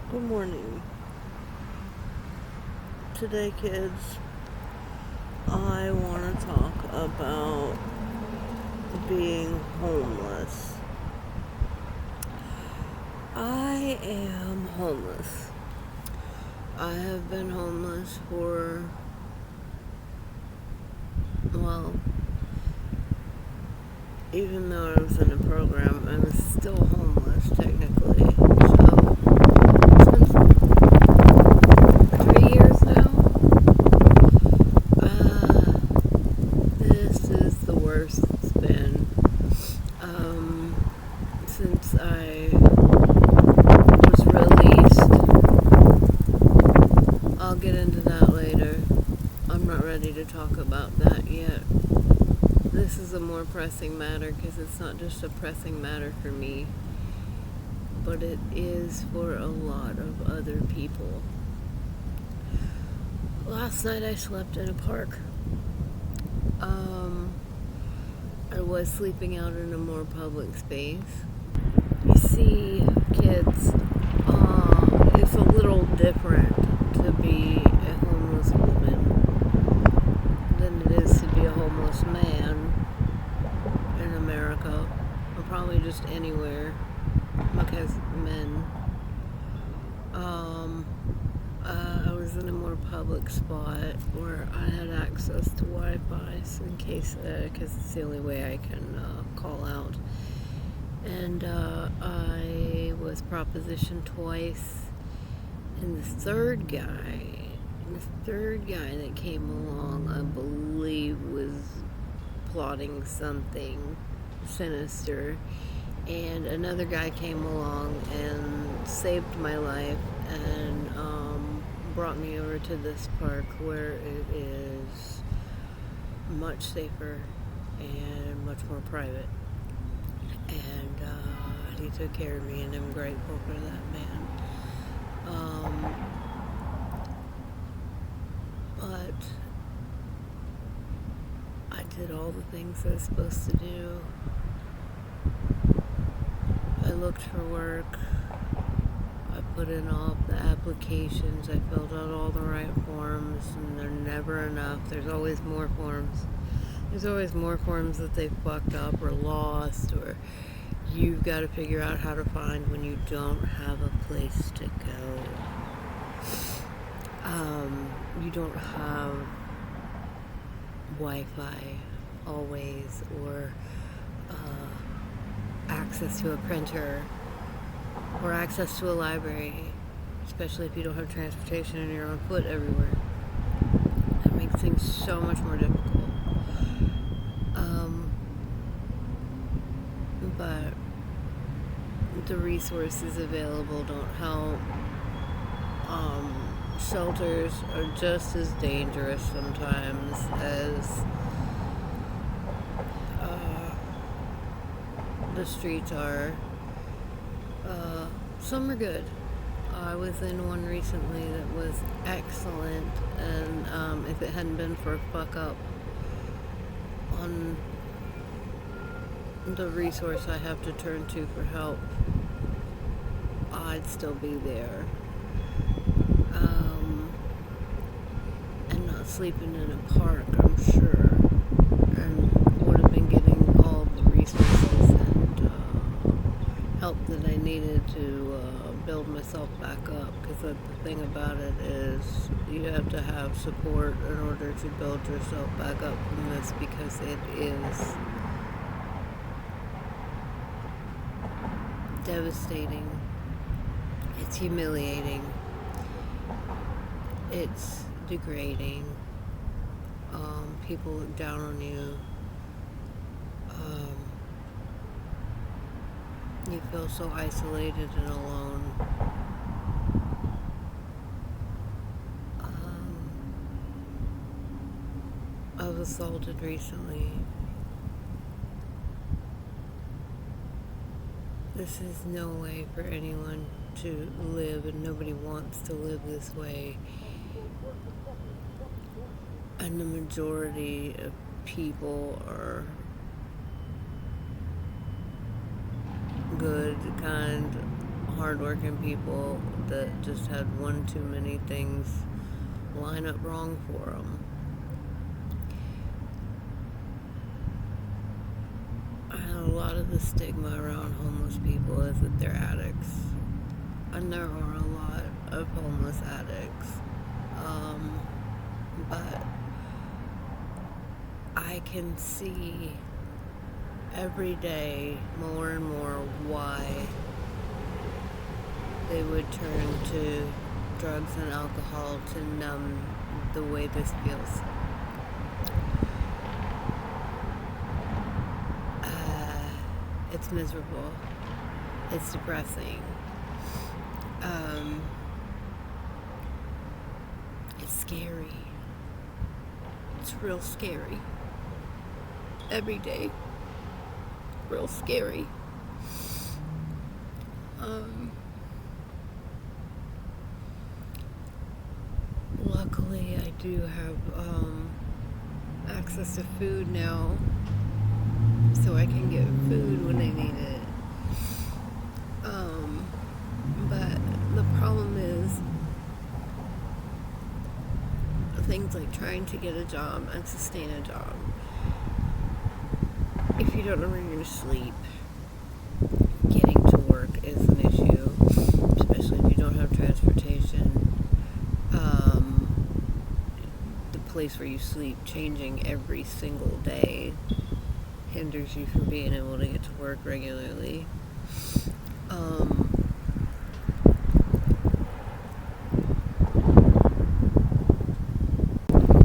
Good morning. Today, kids, I want to talk about being homeless. I am homeless. I have been homeless for, well, even though I was in a program, I was still homeless technically. So, it's been 3 years now. This is the worst it's been since I was released. I'll get into that later. I'm not ready to talk about that yet. This is a more pressing matter because it's not just a pressing matter for me, but it is for a lot of other people. Last night I slept in a park. I was sleeping out in a more public space. You see, kids, it's a little different to be a homeless woman than it is to be a homeless man in America, or probably just anywhere, because men. I was in a more public spot where I had access to Wi-Fi in case, because it's the only way I can call out. And I was propositioned twice. And the third guy that came along, I believe, was plotting something sinister. And another guy came along and saved my life and brought me over to this park where it is much safer and much more private. And he took care of me, and I'm grateful for that man. But I did all the things I was supposed to do. I looked for work. I put in all the applications. I filled out all the right forms, and they're never enough. There's always more forms. There's always more forms that they fucked up or lost, or you've got to figure out how to find when you don't have a place to go. You don't have Wi-Fi always, or access to a printer, or access to a library, especially if you don't have transportation and you're on foot everywhere. That makes things so much more difficult. But the resources available don't help. Shelters are just as dangerous sometimes as the streets are. Some are good. I was in one recently that was excellent, and if it hadn't been for a fuck up on the resource I have to turn to for help, I'd still be there. And not sleeping in a park, I'm sure, and would have been getting all the resources and help that I needed to build myself back up, because the thing about it is you have to have support in order to build yourself back up from this, because it is devastating. It's humiliating. It's degrading. People look down on you. You feel so isolated and alone. I was assaulted recently. This is no way for anyone to live, and nobody wants to live this way. And the majority of people are good, kind, hardworking people that just had one too many things line up wrong for them. A lot of the stigma around homeless people is that they're addicts, and there are a lot of homeless addicts, but I can see every day more and more why they would turn to drugs and alcohol to numb the way this feels. It's miserable. It's depressing. It's scary. It's real scary. Every day. Real scary. Luckily, I do have access to food now, so I can get food when I need it. But the problem is things like trying to get a job and sustain a job. If you don't know where you're going to sleep, getting to work is an issue, especially if you don't have transportation. The place where you sleep changing every single day hinders you from being able to get to work regularly.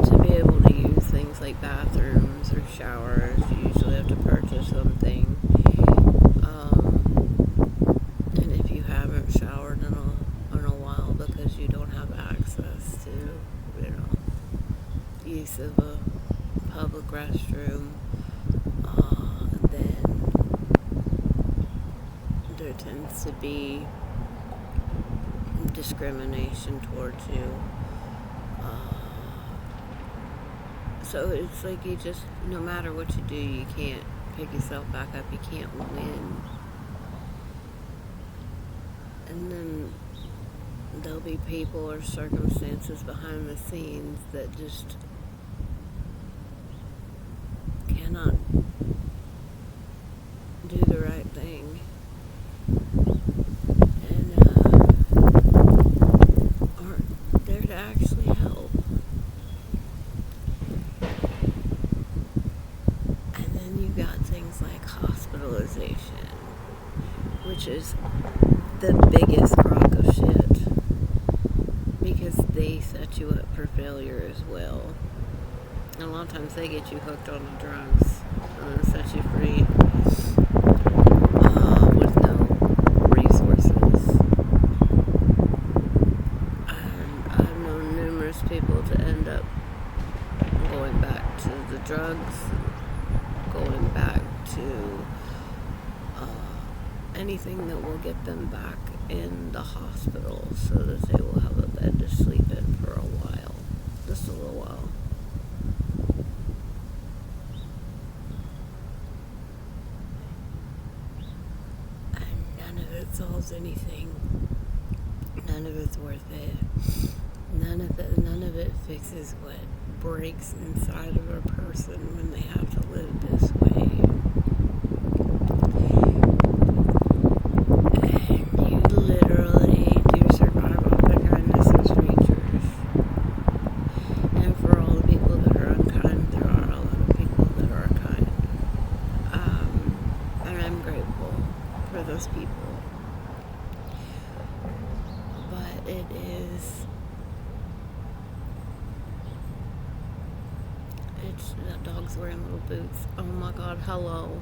To be able to use things like bathrooms or showers, you usually have to purchase something. And if you haven't showered in a while because you don't have access to, use of a public restroom, then there tends to be discrimination towards you. So it's like you just, no matter what you do, you can't pick yourself back up, you can't win. And then there'll be people or circumstances behind the scenes that just cannot do the right thing. And aren't there to actually help. And then you got things like hospitalization, which is the biggest crock of shit, because they set you up for failure as well. And a lot of times they get you hooked on the drugs and then set you free with no resources. And I've known numerous people to end up going back to the drugs, going back to anything that will get them back in the hospital so that they will have a bed to sleep in for a while, just a little while. And none of it solves anything. None of it's worth it. None of it fixes what breaks inside of a person when they have to live this way. People, but it's that dog's wearing little boots. Oh my god, hello.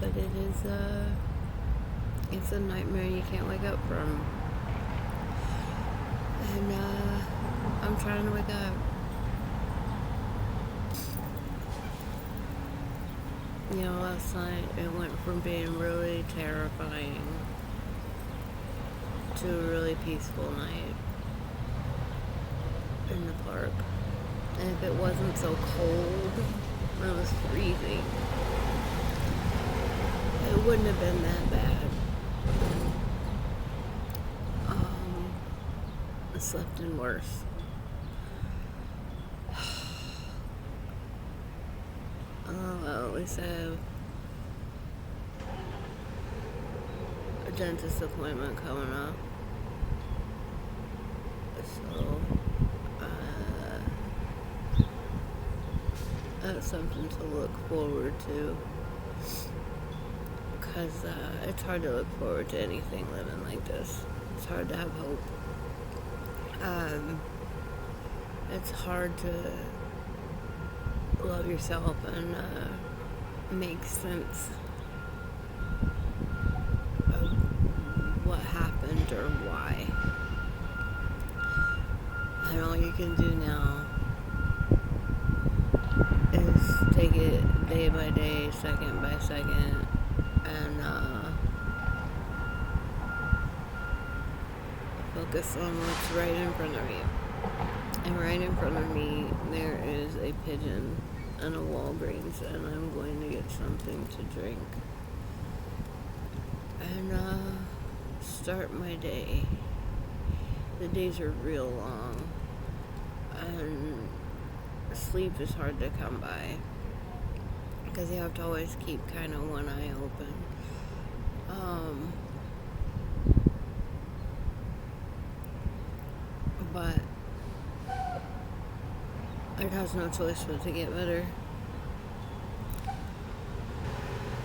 But it's a nightmare you can't wake up from, and I'm trying to wake up. Last night it went from being really terrifying to a really peaceful night in the park. And if it wasn't so cold, it was freezing. it wouldn't have been that bad. I slept in worse. Well, at least I have a dentist appointment coming up. So, that's something to look forward to. Because it's hard to look forward to anything living like this. It's hard to have hope. It's hard to love yourself and make sense of what happened or why. And all you can do now is take it day by day, second by second, and focus on what's right in front of you. And right in front of me, there is a pigeon and a Walgreens, and I'm going to get something to drink and start my day. The days are real long, and sleep is hard to come by because you have to always keep kind of one eye open. But it has no choice but to get better.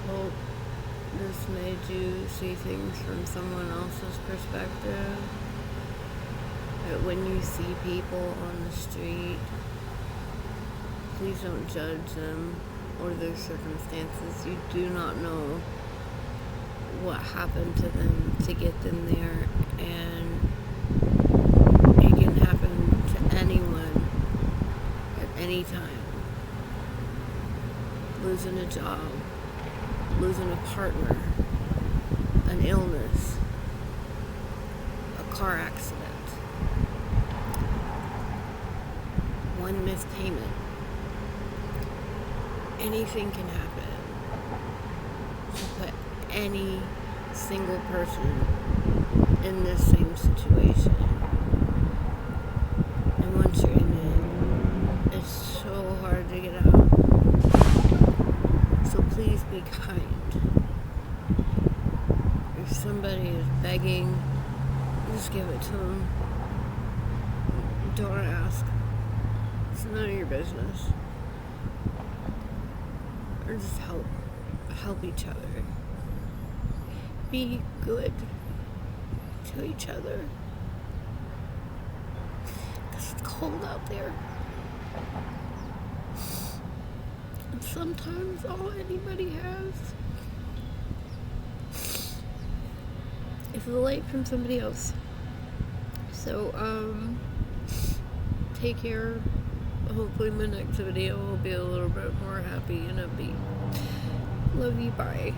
Hope this made you see things from someone else's perspective. That when you see people on the street, please don't judge them or their circumstances. You do not know what happened to them to get them there, and it can happen to anyone at any time. Losing a job, losing a partner, an illness, a car accident, one missed payment. Anything can happen. So put any single person in this same situation. And once you're in it, it's so hard to get out. So please be kind. If somebody is begging, just give it to them. Don't ask. It's none of your business. Or just help each other. Be good to each other. Because it's cold out there. And sometimes all anybody has is the light from somebody else. So, take care. Hopefully my next video will be a little bit more happy and upbeat. Love you, bye.